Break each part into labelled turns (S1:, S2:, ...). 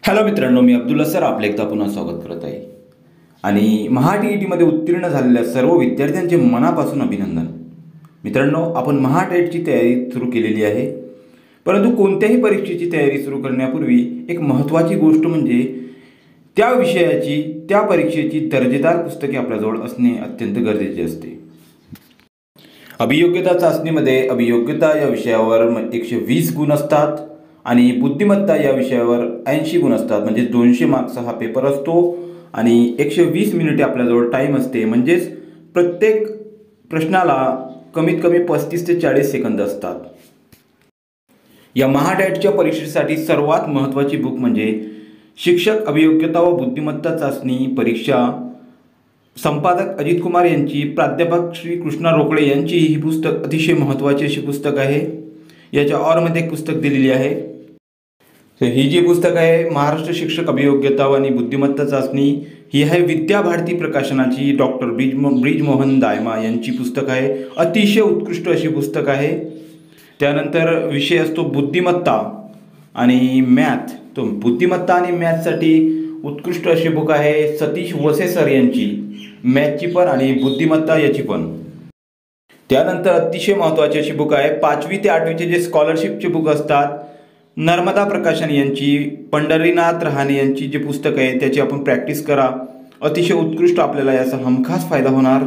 S1: Hello मित्रांनो, मी Abdullah sir आपले एकदा पुन्हा स्वागत करत आहे. आणि महा-टी-ई-टीमध्ये उत्तीर्ण झालेल्या सर्व विद्यार्थ्यांचे मनापासून अभिनंदन. मित्रांनो, आपण महा-टेटची तयारी सुरू केलेली आहे. परंतु कोणत्याही परीक्षेची तयारी सुरू करण्यापूर्वी एक महत्त्वाची गोष्ट म्हणजे त्या विषयाची, त्या परीक्षेची दर्जेदार पुस्तके आपल्याजवळ असणे अत्यंत गरजेचे असते. अभियोग्यता चाचणीमध्ये अभियोग्यता या विषयावर 120 गुण असतात आणि बुद्धिमत्ता या विषयावर 80 गुण असतात. म्हणजे 200 मार्क्सचा हा पेपर असतो आणि 120 मिनिटे आपल्याजवळ टाईम असते. म्हणजेच प्रत्येक प्रश्नाला कमीत कमी 35 ते 40 सेकंद असतात. या महा-टॅटच्या परीक्षेसाठी सर्वात महत्त्वाची बुक म्हणजे शिक्षक अभियोग्यता व बुद्धिमत्ता चाचणी परीक्षा, संपादक अजित कुमार यांची, प्राध्यापक श्री कृष्णा रोकडे यांची ही पुस्तक अतिशय महत्त्वाची अशी पुस्तक आहे. याच्या ऑरमध्ये एक पुस्तक दिलेली आहे. तर ही जी पुस्तक आहे महाराष्ट्र शिक्षक अभियोग्यता आणि बुद्धिमत्ता चाचणी, ही आहे विद्याभारती प्रकाशनाची डॉक्टर ब्रिजमोहन दायमा यांची पुस्तक आहे. अतिशय उत्कृष्ट अशी पुस्तक आहे. त्यानंतर विषय असतो बुद्धिमत्ता आणि मॅथ. तो बुद्धिमत्ता आणि मॅथसाठी उत्कृष्ट अशी बुक आहे सतीश वसे सर यांची, मॅथची पण आणि बुद्धिमत्ता याची पण. त्यानंतर अतिशय महत्त्वाची अशी बुक आहे 5वी ते 8वीचे जे स्कॉलरशिपचे बुक असतात, नर्मदा प्रकाशन यांची, पंढरीनाथ रहाणे यांची जे पुस्तक आहे त्याची आपण प्रॅक्टिस करा. अतिशय उत्कृष्ट आपल्याला याचा हमखास फायदा होणार.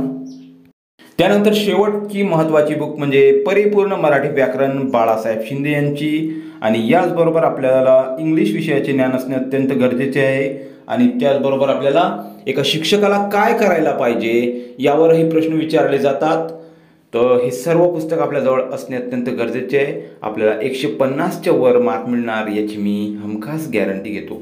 S1: त्यानंतर शेवटची महत्त्वाची बुक म्हणजे परिपूर्ण मराठी व्याकरण बाळासाहेब शिंदे यांची. आणि याचबरोबर आपल्याला इंग्लिश विषयाचे ज्ञान असणे अत्यंत गरजेचे आहे. आणि त्याचबरोबर आपल्याला एका शिक्षकाला काय करायला पाहिजे यावरही प्रश्न विचारले जातात. तर हे सर्व पुस्तक आपल्याजवळ असणे अत्यंत गरजेचे आहे. आपल्याला 150च्या वर मार्क मिळणार याची मी हमखास गॅरंटी घेतो.